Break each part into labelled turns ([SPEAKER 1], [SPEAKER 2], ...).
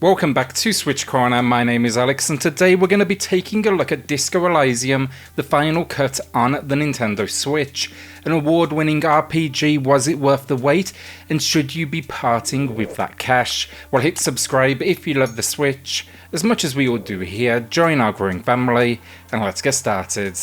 [SPEAKER 1] Welcome back to SwitchCorner, my name is Alex and today we're going to be taking a look at Disco Elysium, the final cut on the Nintendo Switch. An award-winning RPG, was it worth the wait? And should you be parting with that cash? Well, hit subscribe if you love the Switch, as much as we all do here, join our growing family, and let's get started.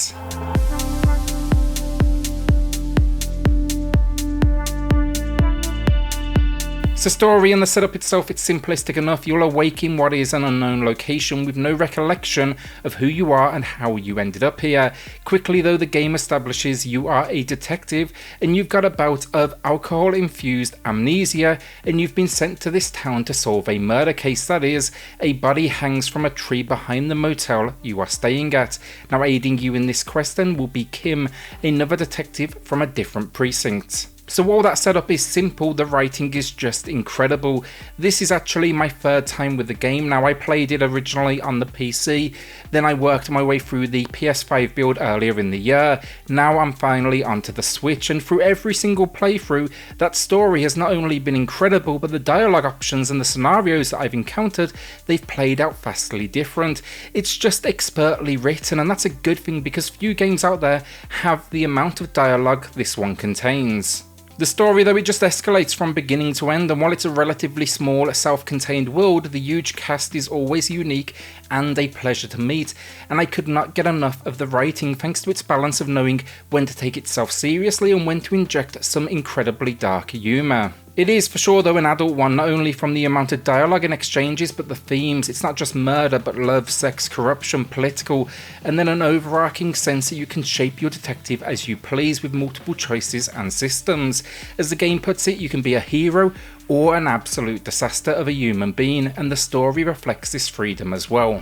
[SPEAKER 1] The story and the setup itself, it's simplistic enough. You'll awake in what is an unknown location with no recollection of who you are and how you ended up here. Quickly though, the game establishes you are a detective and you've got a bout of alcohol-infused amnesia and you've been sent to this town to solve a murder case. That is, a body hangs from a tree behind the motel you are staying at. Now aiding you in this quest then will be Kim, another detective from a different precinct. So while that setup is simple, the writing is just incredible. This is actually my third time with the game. Now I played it originally on the PC, then I worked my way through the PS5 build earlier in the year. Now I'm finally onto the Switch, and through every single playthrough, that story has not only been incredible, but the dialogue options and the scenarios that I've encountered, they've played out vastly different. It's just expertly written, and that's a good thing because few games out there have the amount of dialogue this one contains. The story though, it just escalates from beginning to end, and while it's a relatively small, self-contained world, the huge cast is always unique and a pleasure to meet, and I could not get enough of the writing thanks to its balance of knowing when to take itself seriously and when to inject some incredibly dark humour. It is for sure though an adult one, not only from the amount of dialogue and exchanges, but the themes. It's not just murder, but love, sex, corruption, political, and then an overarching sense that you can shape your detective as you please with multiple choices and systems. As the game puts it, you can be a hero or an absolute disaster of a human being, and the story reflects this freedom as well.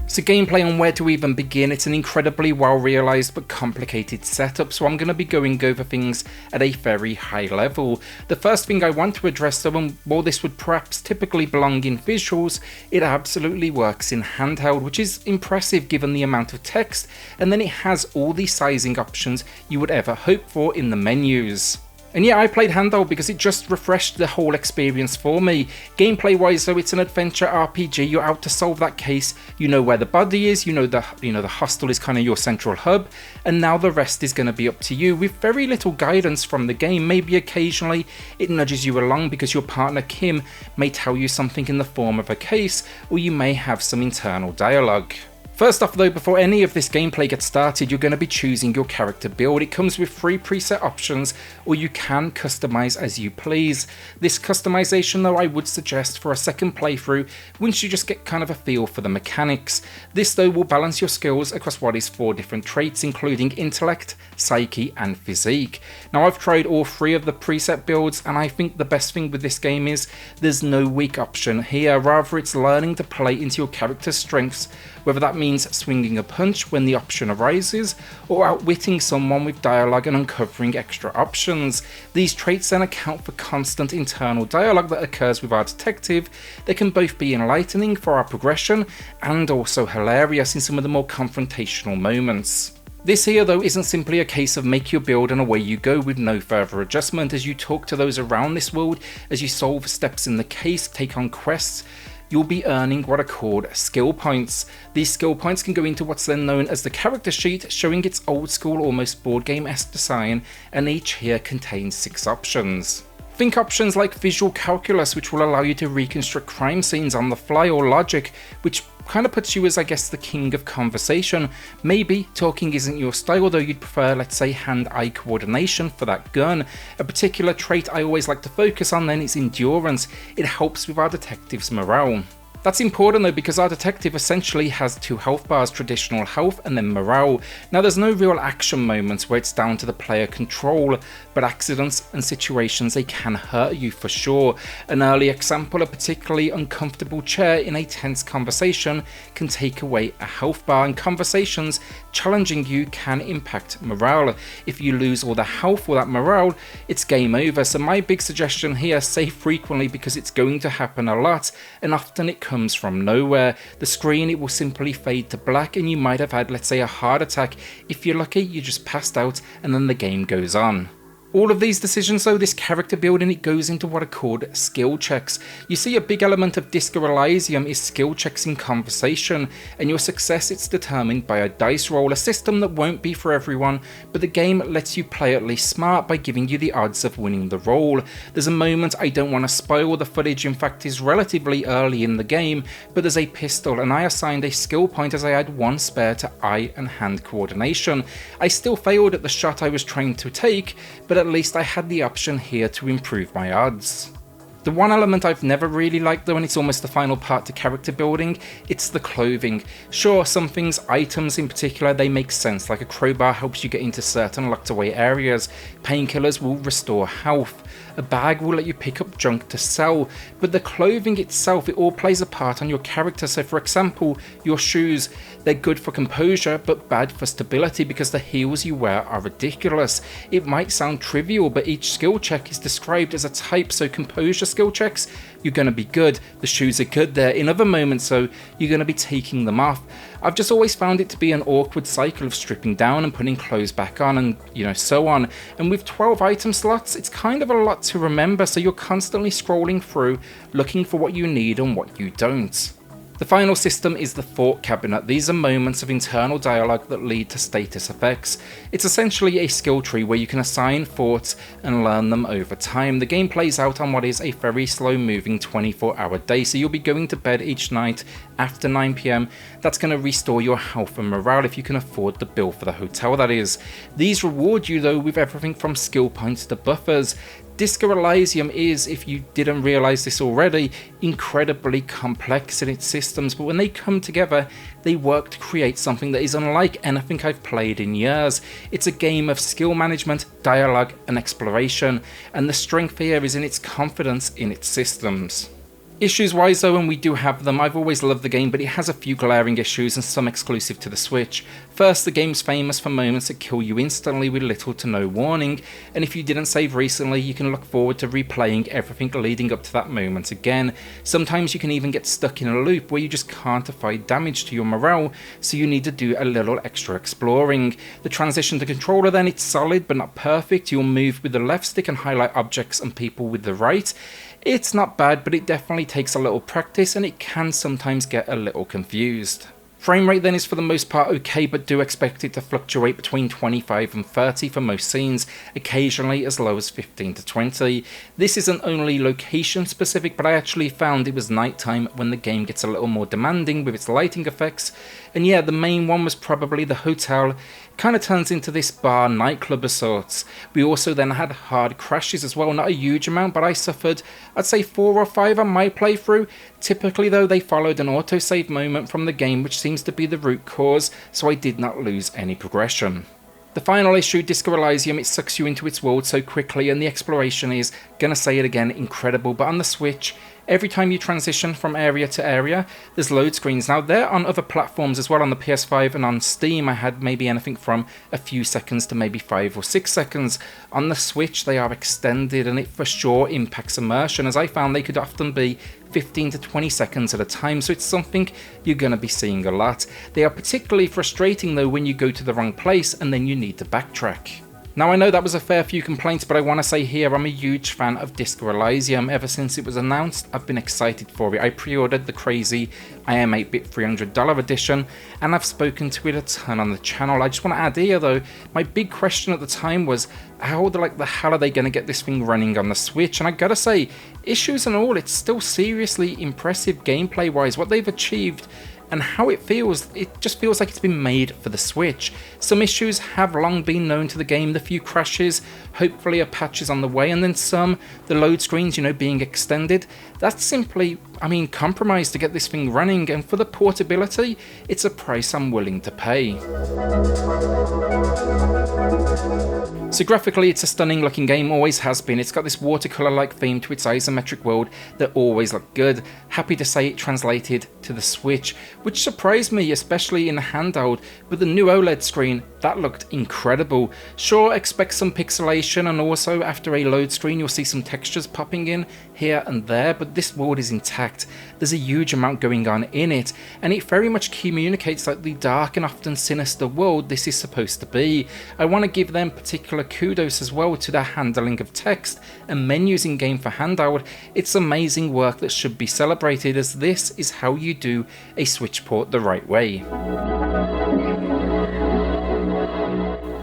[SPEAKER 1] So gameplay on where to even begin, it's an incredibly well realised but complicated setup, so I'm going to be going over things at a very high level. The first thing I want to address though, and while this would perhaps typically belong in visuals, it absolutely works in handheld, which is impressive given the amount of text, and then it has all the sizing options you would ever hope for in the menus. And yeah, I played handheld because it just refreshed the whole experience for me. Gameplay wise though, it's an adventure RPG, you're out to solve that case, you know where the body is, you know the hostel is kind of your central hub, and now the rest is going to be up to you with very little guidance from the game. Maybe occasionally it nudges you along because your partner Kim may tell you something in the form of a case, or you may have some internal dialogue. First off though, before any of this gameplay gets started, you're going to be choosing your character build. It comes with 3 preset options, or you can customize as you please. This customization though, I would suggest for a second playthrough once you just get kind of a feel for the mechanics. This though will balance your skills across what is 4 different traits, including intellect, psyche and physique. Now I've tried all 3 of the preset builds, and I think the best thing with this game is there's no weak option here. Rather, it's learning to play into your character's strengths, whether that means swinging a punch when the option arises, or outwitting someone with dialogue and uncovering extra options. These traits then account for constant internal dialogue that occurs with our detective. They can both be enlightening for our progression and also hilarious in some of the more confrontational moments. This here though isn't simply a case of make your build and away you go with no further adjustment. As you talk to those around this world, as you solve steps in the case, take on quests, you'll be earning what are called skill points. These skill points can go into what's then known as the character sheet, showing its old school, almost board game-esque design, and each here contains 6 options. Think options like visual calculus, which will allow you to reconstruct crime scenes on the fly, or logic, which kind of puts you as, I guess, the king of conversation. Maybe talking isn't your style though, you'd prefer, let's say, hand-eye coordination for that gun. A particular trait I always like to focus on then is endurance. It helps with our detective's morale. That's important though, because our detective essentially has 2 health bars, traditional health and then morale. Now there's no real action moments where it's down to the player control, but accidents and situations, they can hurt you for sure. An early example, a particularly uncomfortable chair in a tense conversation can take away a health bar, and conversations challenging you can impact morale. If you lose all the health or that morale, it's game over. So my big suggestion here, save frequently because it's going to happen a lot, and often it comes from nowhere. The screen, it will simply fade to black, and you might have had, let's say, a heart attack. If you're lucky, you just passed out and then the game goes on. All of these decisions though, this character building, it goes into what are called skill checks. You see, a big element of Disco Elysium is skill checks in conversation, and your success it's determined by a dice roll, a system that won't be for everyone, but the game lets you play at least smart by giving you the odds of winning the roll. There's a moment, I don't want to spoil the footage, in fact is relatively early in the game, but there's a pistol and I assigned a skill point as I had one spare to eye and hand coordination. I still failed at the shot I was trained to take, but at least I had the option here to improve my odds. The one element I've never really liked though, and it's almost the final part to character building, it's the clothing. Sure, some things, items in particular, they make sense, like a crowbar helps you get into certain locked away areas, painkillers will restore health, a bag will let you pick up junk to sell, but the clothing itself, it all plays a part on your character. So for example, your shoes, they're good for composure but bad for stability because the heels you wear are ridiculous. It might sound trivial, but each skill check is described as a type, so composure skill checks, you're going to be good, the shoes are good there. In other moments though, you're going to be taking them off. I've just always found it to be an awkward cycle of stripping down and putting clothes back on and so on. And with 12 item slots, it's kind of a lot to remember, so you're constantly scrolling through looking for what you need and what you don't. The final system is the thought cabinet. These are moments of internal dialogue that lead to status effects. It's essentially a skill tree where you can assign thoughts and learn them over time. The game plays out on what is a very slow moving 24-hour day, so you'll be going to bed each night after 9 PM. That's going to restore your health and morale if you can afford the bill for the hotel, that is. These reward you though with everything from skill points to buffers. Disco Elysium is, if you didn't realise this already, incredibly complex in its systems, but when they come together, they work to create something that is unlike anything I've played in years. It's a game of skill management, dialogue and exploration, and the strength here is in its confidence in its systems. Issues wise though, and we do have them, I've always loved the game, but it has a few glaring issues and some exclusive to the Switch. First, the game's famous for moments that kill you instantly with little to no warning, and if you didn't save recently, you can look forward to replaying everything leading up to that moment again. Sometimes you can even get stuck in a loop where you just can't avoid damage to your morale, so you need to do a little extra exploring. The transition to controller then, it's solid but not perfect. You'll move with the left stick and highlight objects and people with the right. It's not bad, but it definitely takes a little practice and it can sometimes get a little confused. Frame rate then is for the most part okay, but do expect it to fluctuate between 25 and 30 for most scenes, occasionally as low as 15 to 20. This isn't only location specific, but I actually found it was nighttime when the game gets a little more demanding with its lighting effects, and yeah, the main one was probably the hotel. Kind of turns into this bar nightclub of sorts. We also then had hard crashes as well, not a huge amount, but I suffered I'd say 4 or 5 on my playthrough. Typically though, they followed an autosave moment from the game, which seems to be the root cause, so I did not lose any progression. The final issue, Disco Elysium, it sucks you into its world so quickly, and the exploration is, gonna say it again, incredible. But on the Switch, every time you transition from area to area, there's load screens. Now they're on other platforms as well, on the PS5 and on Steam I had maybe anything from a few seconds to maybe 5 or 6 seconds. On the Switch they are extended, and it for sure impacts immersion, as I found they could often be 15 to 20 seconds at a time, so it's something you're going to be seeing a lot. They are particularly frustrating though when you go to the wrong place and then you need to backtrack. Now I know that was a fair few complaints, but I want to say here I'm a huge fan of Disco Elysium. Ever since it was announced, I've been excited for it. I pre-ordered the crazy IM8-bit $300 edition, and I've spoken to it a ton on the channel. I just want to add here though, my big question at the time was, how the hell are they going to get this thing running on the Switch? And I gotta say, issues and all, it's still seriously impressive gameplay wise, what they've achieved. And how it feels, it just feels like it's been made for the Switch. Some issues have long been known to the game, the few crashes, hopefully a patch is on the way, and then some, the load screens, being extended. That's simply, compromise to get this thing running, and for the portability, it's a price I'm willing to pay. So graphically, it's a stunning looking game, always has been. It's got this watercolour-like theme to its isometric world that always looked good. Happy to say it translated to the Switch, which surprised me, especially in the handheld, but the new OLED screen That looked incredible. Sure, expect some pixelation, and also after a load screen you'll see some textures popping in here and there, but this world is intact. There's a huge amount going on in it, and it very much communicates like the dark and often sinister world this is supposed to be. I want to give them particular kudos as well to their handling of text and menus in game for handheld. It's amazing work that should be celebrated, as this is how you do a Switch port the right way.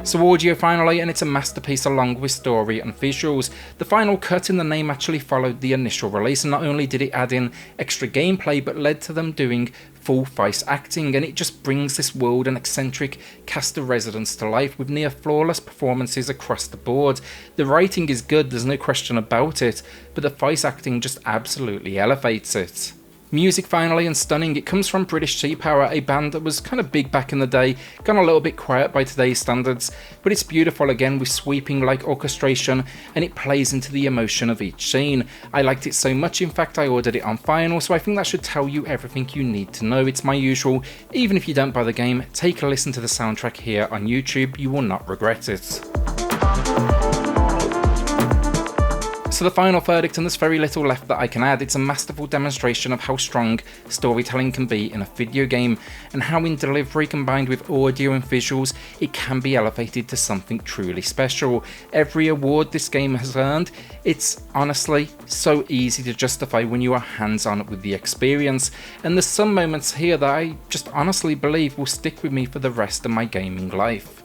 [SPEAKER 1] So audio finally, and it's a masterpiece along with story and visuals. The final cut in the name actually followed the initial release, and not only did it add in extra gameplay, but led to them doing full voice acting, and it just brings this world and eccentric cast of residents to life with near flawless performances across the board. The writing is good, there's no question about it, but the voice acting just absolutely elevates it. Music finally, and stunning. It comes from British Sea Power, a band that was kind of big back in the day, gone a little bit quiet by today's standards, but it's beautiful again with sweeping like orchestration, and it plays into the emotion of each scene. I liked it so much, in fact I ordered it on vinyl, so I think that should tell you everything you need to know. It's my usual, even if you don't buy the game, take a listen to the soundtrack here on YouTube, you will not regret it. So the final verdict, and there's very little left that I can add, it's a masterful demonstration of how strong storytelling can be in a video game, and how in delivery combined with audio and visuals, it can be elevated to something truly special. Every award this game has earned, it's honestly so easy to justify when you are hands-on with the experience, and there's some moments here that I just honestly believe will stick with me for the rest of my gaming life.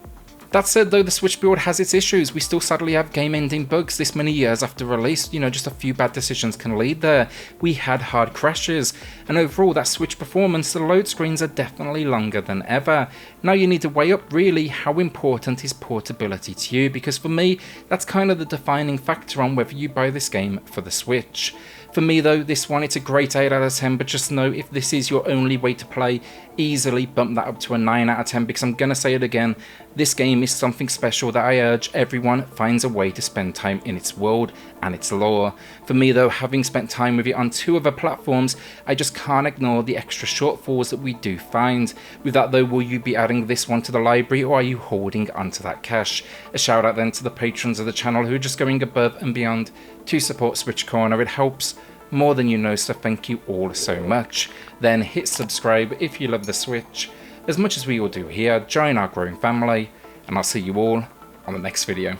[SPEAKER 1] That said though, the Switch build has its issues. We still sadly have game-ending bugs this many years after release. Just a few bad decisions can lead there. We had hard crashes, and overall that Switch performance, the load screens are definitely longer than ever. Now you need to weigh up really how important is portability to you, because for me that's kind of the defining factor on whether you buy this game for the Switch. For me though, this one, it's a great 8 out of 10, but just know if this is your only way to play, easily bump that up to a 9 out of 10, because I'm gonna say it again, this game is something special that I urge everyone finds a way to spend time in its world and its lore. For me though, having spent time with it on 2 other platforms, I just can't ignore the extra shortfalls that we do find. With that though, will you be adding this one to the library, or are you holding onto that cash? A shout out then to the patrons of the channel who are just going above and beyond to support SwitchCorner. It helps more than you know, so thank you all so much. Then hit subscribe if you love the Switch as much as we all do here, join our growing family, and I'll see you all on the next video.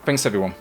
[SPEAKER 1] Thanks everyone.